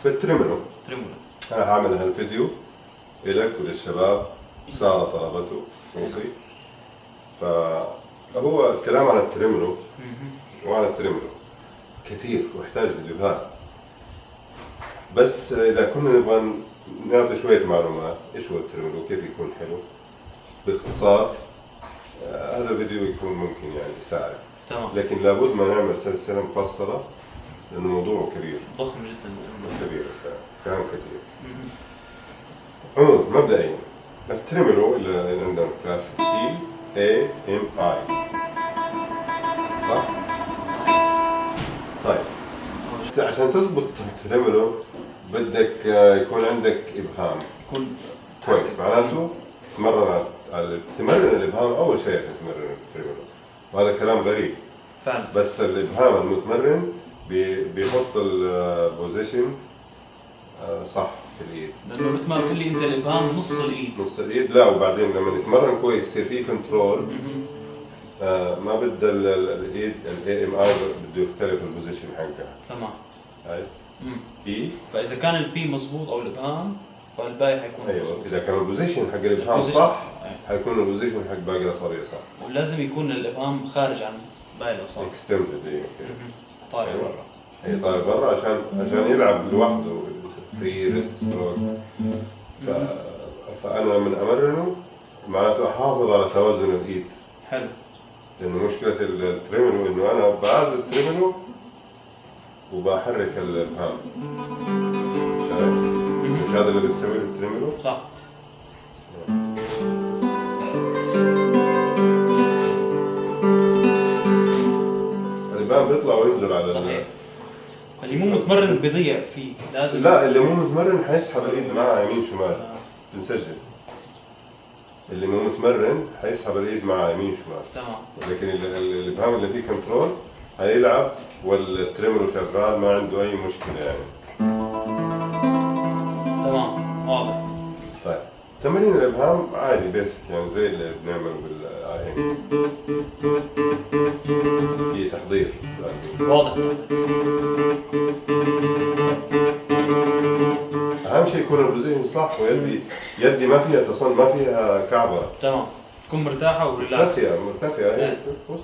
في التريمولو. أنا هعمل هالفيديو إلك وللشباب سارة طلبته ماشي. فهو الكلام عن التريمولو وعن التريمولو كثير ويحتاج فيديوهات، بس إذا كنا نبغى نعطي شوية معلومات إيش هو التريمولو وكيف يكون حلو باختصار، هذا الفيديو يكون ممكن يعني يساعد. تمام. لكن لابد ما نعمل سلسلة مفصلة لأنه موضوع كبير ضخم جدا. كبير كلام كثير. عموما مبدئيا التريمولو اللي عندنا كلاسيك EAMI صح؟ طيب عشان تضبط التريمولو بدك يكون عندك إبهام يكون كويس، معناته تمرن الإبهام أول شيء عشان تمرن التريمولو، وهذا كلام غريب فعلا. بس الإبهام المتمرن بيحط البوزيشن صح في الإيد. لأنه مثل ما قلت لي أنت الإبهام نص الإيد. لا، وبعدين لما نتمرن كويس يصير في كنترول. ما بدها الإيد الAMI بده يختلف البوزيشن حقها. تمام. هاي E. فإذا كان البي مظبوط أو الإبهام فالباقي حيكون ايوه مظبوط. اذا كان البوزيشن حق الابهام صح حيكون البوزيشن حق باقي الاصابع صح. ولازم يكون الابهام خارج عن باقي الاصابع. اكستندد. ايوه طالع برا. اي طالع برا عشان يلعب لوحده في ريست ستروك. فانا لما امرنه معناته احافظ على توازن الايد. حلو. لانه مشكله التريمولو انه انا بعزز التريمولو وبحرك الابهام. مش هذا اللي بتسويه التريمولو؟ صح. الإبهام بيطلع وينزل على صحيح. اللي مو متمرن بيضيع فيه لازم. لا، اللي مو متمرن حيسحب الايد معها يمين شمال. بنسجل اللي مو متمرن حيسحب الايد معها يمين شمال. تمام. لكن الابهام اللي فيه كنترول هيلعب والتريمولو شغال ما عنده اي مشكله يعني. تمام واضح. طيب تمارين الابهام عادي بيسك يعني زي اللي بنعمله بالعين. هي تحضير واضح. اهم شيء يكون البوزيشن صح ويدي ما فيها تصل ما فيها كعبه. تمام. تكون مرتاحه وريلاكس. مرتفعه هيك. بص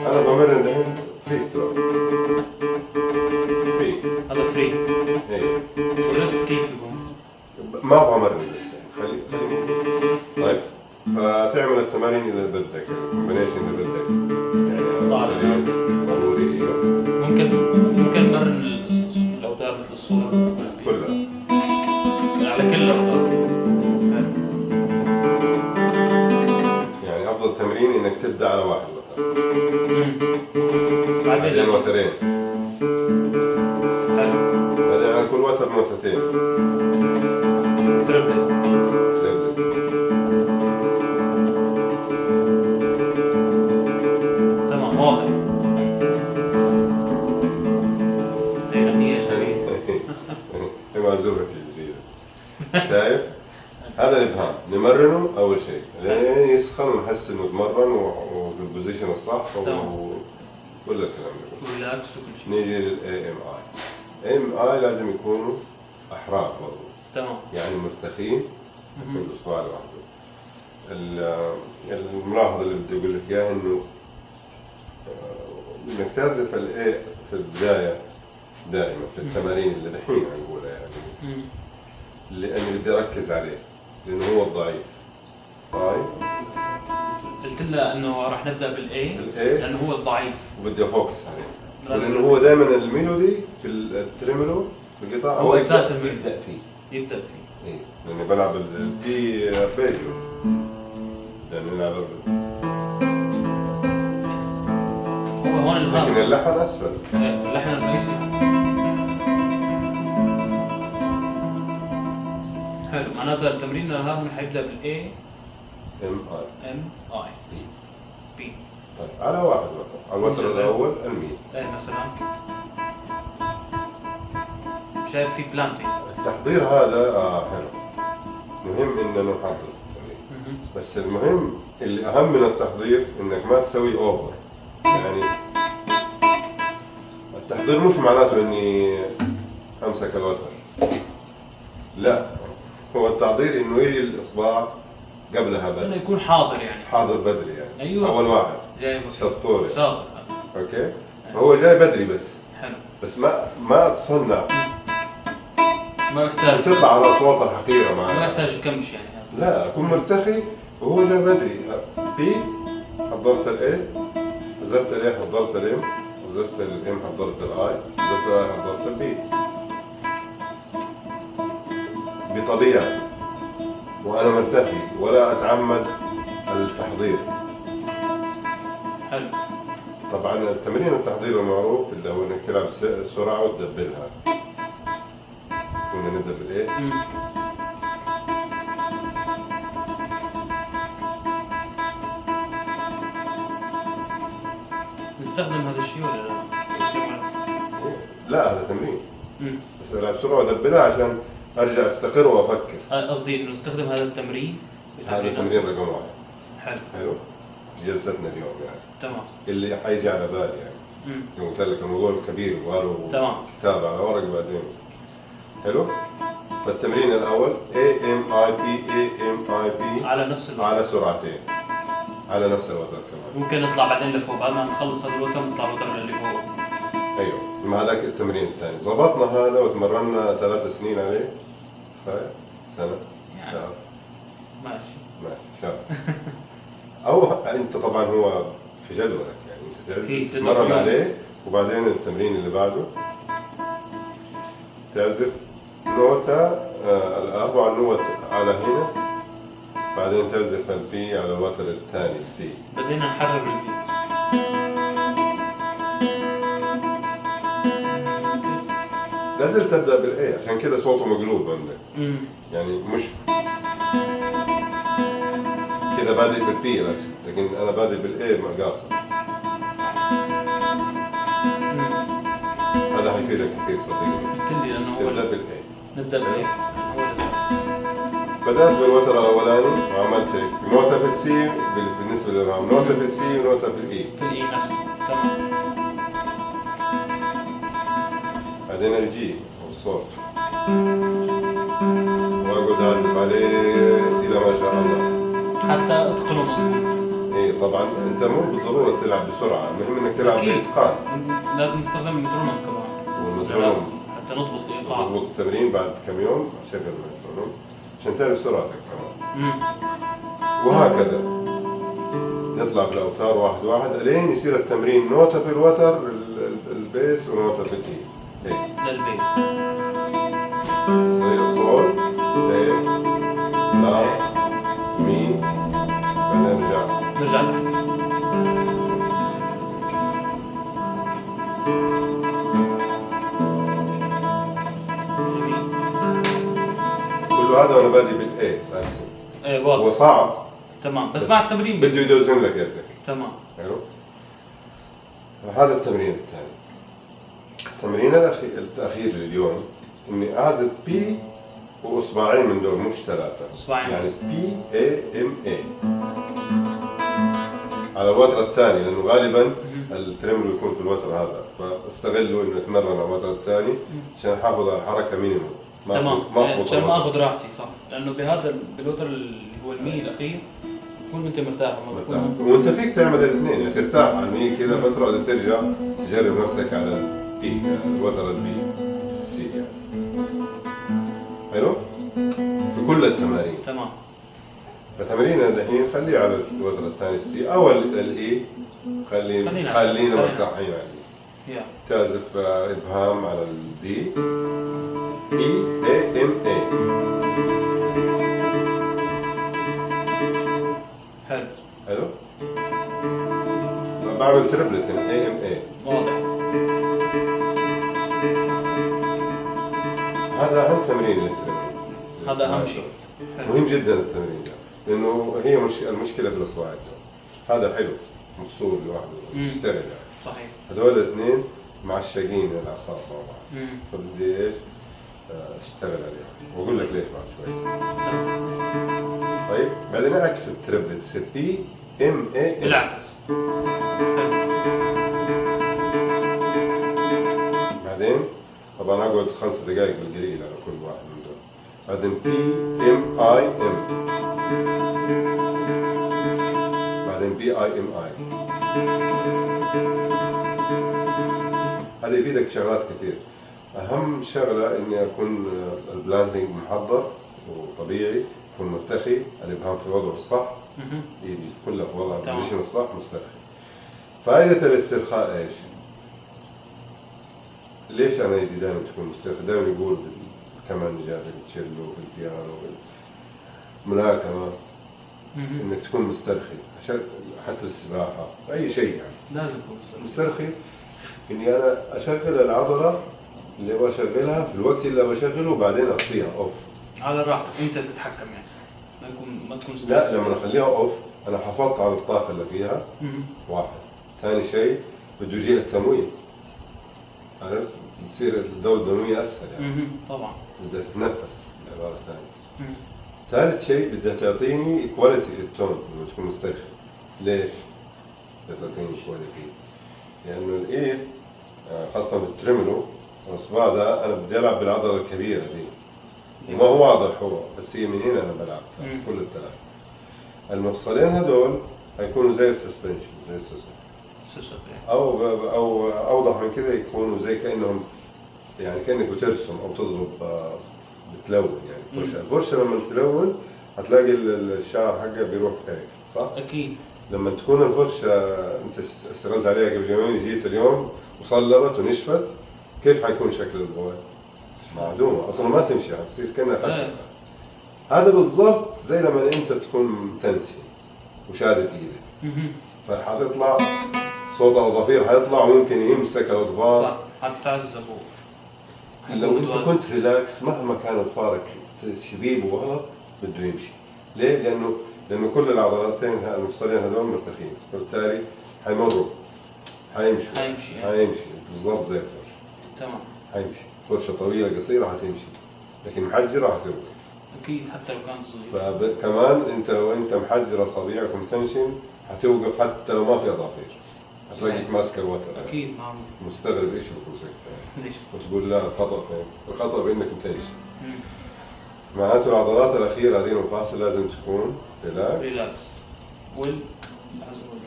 انا بمرن دحين فري ستروك. فري. هذا فري. ايه. والريست كيف يكون؟ ما ابغى امرن لسه. خلي طيب فتعمل التمارين اللي بدك، الكومبينيشن اللي بدك يعني. طالع ضروري. ممكن نمرن الاوتار مثل الصوره كلها على كل الاوتار. يعني افضل تمرين انك تبدا على واحد مثلا. بعدين وترين. حلو. بعدين على كل وتر نقطتين. تربلت. تمام واضح. غنية جميلة. هي معزومتي الجديدة. شايف؟ هذا الإبهام نمرنه أول شيء لين يسخن ونحس إنه تمرن وبالبوزيشن الصح وكل الكلام ده. وريلاكس وكل شيء. نيجي للAMI. AMI لازم يكونوا أحرار برضه. تمام. يعني مرتخين كل أسبوع لوحده. الملاحظة اللي بدي أقول لك إياها إنه إنك تعزف الA في البداية دائما في التمارين اللي دحين نقولها يعني. لأني بدي أركز عليه لأنه هو الضعيف. قلت لها إنه راح نبدأ بالA لأنه هو الضعيف. وبدي أفوكس عليه لأنه هو دائما الميلودي في التريمولو في القطاع هو أساس الميلودي. يبدأ فيه. إيه لأني بلعب الدي أربيجيو. لأني نلعب هو هون الهام. لكن اللحن أسفل. اللحن الرئيسي. حلو. معناتها التمرين الهارموني حيبدأ بالA M I B. طيب على واحد وتر. على الوتر الأول المي. إيه مثلا. شايف في بلانتينج. التحضير هذا حلو. مهم إننا نحضر التمرين. بس المهم اللي أهم من التحضير إنك ما تسوي أوفر. يعني التحضير مش معناته اني امسك الوتر، لا، هو التحضير انه يجي الاصبع قبلها بدري، انه يكون حاضر يعني. حاضر بدري يعني. ايوه، اول واحد جاي بسيط. شطور شاطر. اوكي. هو جاي بدري حلو. بس ما اتصنع، ما يحتاج بتطلع على اصوات الحقيره ما معنا. يحتاج يكمش يعني. لا، اكون مرتخي وهو جاي بدري. بي حضرت الاي، حذفت الاي حضرت الام، حذفت الام حضرت الاي، حذفت الاي حضرت البي بطبيعتي، وانا مرتخي ولا اتعمد التحضير. حلو. طبعا التمرين التحضير المعروف اللي هو انك تلعب سرعه وتدبلها. كنا ندبل ايه؟ نستخدم هذا الشيء ولا لا؟ لا، هذا تمرين. بس العب سرعه وادبلها عشان ارجع استقر وافكر. قصدي انه نستخدم هذا التمرين هذا تمرين رقم واحد. حلو. حلو. جلستنا اليوم يعني. تمام. اللي حيجي على بالي يعني. قلت لك الموضوع كبير وقالوا تمام. كتاب على ورق بعدين. حلو. فالتمرين الاول A M I P A M I P على نفس الوتر. على سرعتين. على نفس الوتر كمان. ممكن نطلع بعدين لفوق بعد ما نخلص هذا الوتر نطلع الوتر اللي فوق. ايوه، مع هذاك التمرين الثاني ضبطنا هذا وتمرنا 3 سنين عليه. سنة يعني شهر. ماشي شهر. او انت طبعا هو في جدولك يعني انت تتمرن عليه، وبعدين التمرين اللي بعده تعزف نوتة الأربع نوت على هنا، بعدين تعزف البي على الوتر الثاني السي. بدينا نحرر البي. لازم تبدأ بالاي عشان كده صوته مقلوب عندك. يعني مش كده بادئ بالبي لكن انا بادئ بالاي قاصر. هذا حيفيدك كثير صدقني. قلت لي لانه تبدأ بالاي. نبدا بالاي. بدأت بالوتر الأولاني وعملت هيك نوتة في السي بالنسبة للرام، نوتة في السي ونوتة في الإي. في الإي نفسه. تمام. بعدين الجي أو الصوت وأقعد أعزف عليه إلى ما شاء الله حتى أتقنه مظبوط. إيه طبعا أنت مو بالضرورة تلعب بسرعة، المهم إنك تلعب بإتقان. لازم نستخدم المترونوم كمان. والمترونوم حتى نضبط الإيقاع. تضبط التمرين بعد كم يوم شغل المترونوم عشان تعرف سرعتك كمان. وهكذا نطلع بالاوتار واحد واحد الين يصير التمرين نوتة في الوتر البيس ونوتة في الاي. هيك للبيس. صير صول ري لا مي، بعدين نرجع تحت. كل هذا وانا بادئ بالاي. ايه واضح. هو صعب تمام بس مع التمرين بده يدوزن لك يدك. تمام. حلو. هذا التمرين الثاني. التمرين الأخير لليوم إني أعزف بي وإصبعين من دول مش ثلاثة. إصبعين يعني بس. بي اي ام اي على الوتر الثاني، لأنه غالبا التريمولو يكون في الوتر هذا، فاستغله إنه أتمرن على الوتر الثاني عشان أحافظ على الحركة مينيموم. تمام. عشان ما أخذ راحتي صح، لأنه بهذا بالوتر اللي هو المي الأخير تكون أنت مرتاح وأنت فيك تعمل الاثنين، يعني ترتاح على المي كذا فترة وبعدين ترجع تجرب نفسك على البي، الوتر البي سي يعني. حلو؟ في كل التمارين. تمام. فتمريننا الحين خليه على الوتر الثاني السي او الاي، خلينا مرتاحين عليه. تعزف ابهام على الدي اي اي ام اي. حلو؟ بعمل تربلتين اي ام اي. واضح. هذا اهم تمرين للتربل. هذا اهم شيء. مهم جدا التمرين ده، لانه هي المشكله في الاصبعين. هذا حلو مفصول لوحده يشتغل يعني. صحيح. هذول الاثنين معشقين الاعصاب مع بعض. فبدي ايش؟ اشتغل عليهم واقول لك ليش بعد شوي. طيب بعدين اعكس التربل تصير بي ام اي. بالعكس. حلو. بعدين طبعا اقعد 5 دقائق بالقليل على كل واحد من دول. بعدين PMIM، بعدين BIMI. هذا يفيدك شغلات كثير. اهم شغله اني اكون البلاندنج محضر وطبيعي، يكون مرتخي، الابهام في وضعه الصح، ايدي كلها في وضع البوزيشن الصح مسترخي. فائده الاسترخاء ايش؟ ليش انا ايدي دائما تكون مسترخي؟ دائما يقول في الكمانجا، في التشيلو، في البيانو، في الملاكمه انك تكون مسترخي، عشان حتى السباحه اي شيء يعني لازم تكون مسترخي. اني انا اشغل العضله اللي ابغى اشغلها في الوقت اللي ابغى اشغله، وبعدين اطفيها اوف على راحتك، انت تتحكم يعني، ما تكون لا لما اخليها اوف انا حافظت على الطاقه اللي فيها. واحد. ثاني شيء بده يجيها التمويل، عرفت؟ بتصير الدوره الدمويه اسهل يعني. طبعا بدها تتنفس بعباره ثانيه. ثالث شيء بدها تعطيني كواليتي في التون لما تكون مسترخي. ليش؟ بدها تعطيني كواليتي لانه الايد خاصه في التريمولو الاصبع ده انا بدي العب بالعضله الكبيره دي، وما هو واضح هو، بس هي من هنا انا بلعب كل الثلاث. المفصلين هذول هيكونوا زي السسبنشن، زي السوسة، او اوضح من كده يكونوا زي كانهم يعني كانك بترسم او تضرب بتلون يعني فرشه. الفرشه لما تلون هتلاقي الشعر حقها بيروح هيك، صح؟ اكيد. لما تكون الفرشه انت اشتغلت عليها قبل يومين، جيت اليوم وصلبت ونشفت، كيف حيكون شكل البويه؟ معدومه اصلا، ما تمشي، حتصير كانها خشب. هذا بالضبط زي لما انت تكون تنسي وشادد ايدك، فحتطلع صوت الاظافير، حيطلع وممكن يمسك الاظفار، صح، حتعذبوا. لو انت كنت ريلاكس مهما كان اظفارك شديد وغلط بده يمشي. ليه؟ لانه كل العضلاتين المفصلين هذول مرتخين، فبالتالي حيمروا، حيمشي بالضبط زي الفرشه. تمام. حيمشي فرشه طويله قصيره حتمشي، لكن محجره حتوقف. اكيد حتى لو كان صغير. فكمان انت لو انت محجر اصابعك ومتنشن حتوقف حتى لو ما في اظافير، هتلاقيك ماسك الوتر. اكيد معروف. مستغرب ايش بكون ليش؟ وتقول لا الخطا فين؟ الخطا بانك متنشن. معناته العضلات الاخيره هذه المفاصل لازم تكون ريلاكست.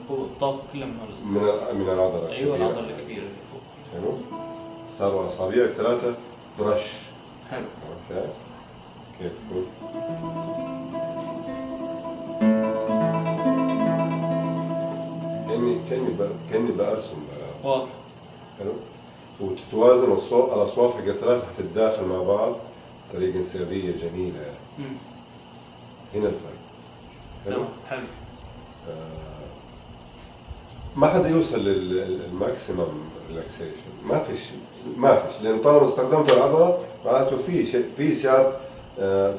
الطاقه كلها من العضله. ايوه العضله الكبيره اللي فوق. حلو. صاروا اصابعك 3 برش. حلو. شايف؟ كيف تكون؟ كأني برسم. واضح. حلو. وتتوازن الأصوات حق الثلاثة حتتداخل مع بعض بطريقة انسيابية جميلة يعني. هنا الفرق. حلو. حلو. ما حدا يوصل للماكسيمم ريلاكسيشن، ما فيش لأنه طالما استخدمت العضلة معناته في صار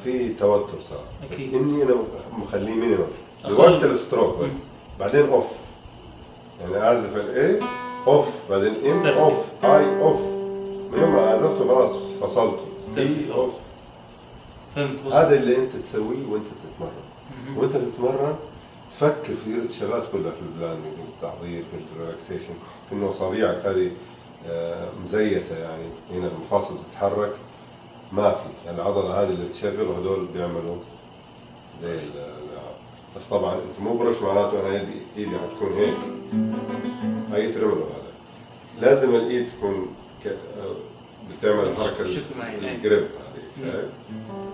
في توتر صار. بس إني أنا مخليه مينيمم لوقت الستروك بس، بعدين أوف، يعني أعزف الإيه أوف، بعدين إم أوف، آي أوف، من لما عزفته خلاص فصلته. إي أوف. فهمت. هذا اللي أنت تسويه وأنت تتمرن. وأنت تتمرن تفكر في الشغلات كلها، في البلاننج، في التحضير، في الريلاكسيشن، في إنه أصابعك هذه مزيتة، يعني هنا المفاصل تتحرك، ما في العضلة هذه اللي تشغل، وهذول بيعملوا زي بس طبعا انت مو برش معناته انا ايدي حتكون هيك، هاي ترمله هذا. لازم الايد تكون بتعمل الحركة الجريب هذه، شايف؟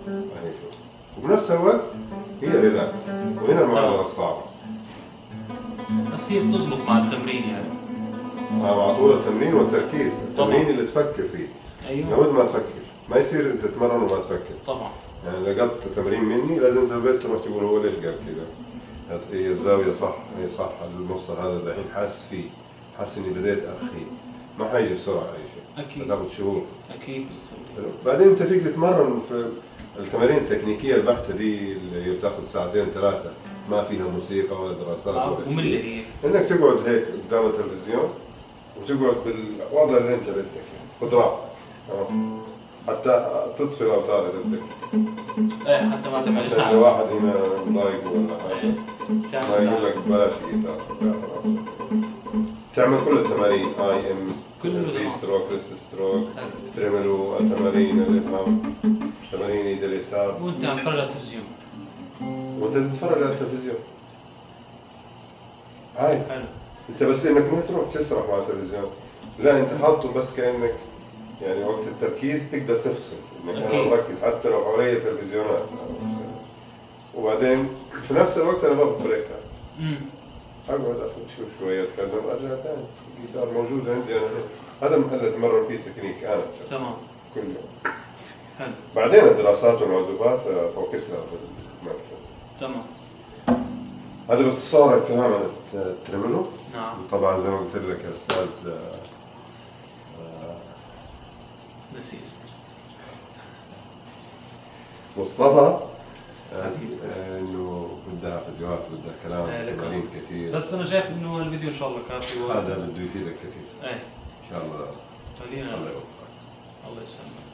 هي شوف. وبنفس الوقت هي ريلاكس، وهنا المعادلة الصعبة. بس هي بتزبط مع التمرين يعني. مع طول التمرين والتركيز، التمرين اللي تفكر فيه. ايوه. لابد ما تفكر، ما يصير انت تتمرن وما تفكر. طبعا. يعني لقطت تمرين مني لازم تثبت تروح تقول هو ليش قال كذا؟ هي الزاوية صح، هي صح، المفصل هذا الحين حاس فيه، حاس اني بديت ارخيه، ما حيجي بسرعة اي شيء. اكيد. بتاخذ شهور. اكيد. بعدين انت فيك تتمرن في التمارين التكنيكية البحتة دي اللي بتاخذ 2-3 ساعات، ما فيها موسيقى ولا دراسات ولا شيء. مملة هي. انك تقعد هيك قدام التلفزيون وتقعد بالوضع اللي انت بدك يعني، خذ راحتك. حتى تطفي الاوتار اذا بدك. ايه حتى ما تعمل عشان لو واحد هنا مضايق ولا حاجه ما ما يقول لك بلاش جيتار. تعمل كل التمارين اي ام، كله فري تمام. ستروك، ريست ستروك، حلو. تريمولو، تمارين الابهام، تمارين ايد اليسار، وانت عم تتفرج على التلفزيون. وانت بتتفرج على التلفزيون. هاي حلو. انت بس انك ما تروح تسرح مع التلفزيون، لا انت حاطه بس كانك يعني وقت التركيز تقدر تفصل، انك انا أكيد. مركز حتى لو حوالي تلفزيونات. وبعدين في نفس الوقت انا باخذ بريكات، اقعد اخذ شويه اتكلم ارجع ثاني، الجيتار موجود عندي انا هيك. هذا محل اتمرن فيه تكنيك انا تمام. كل يوم. حلو. بعدين الدراسات والمعزوفات فوكسها في المكتب. تمام. هذا باختصار الكلام عن التريمولو. نعم. طبعا زي ما قلت لك يا استاذ نسي اسمه. مصطفى، حبيبي. انه بدها فيديوهات وبدها كلام لكم. تمارين كثير، بس انا شايف انه الفيديو ان شاء الله كافي. هذا بده يفيدك كثير ايه. ان شاء الله. خلينا. الله يوفقك. الله يسلمك.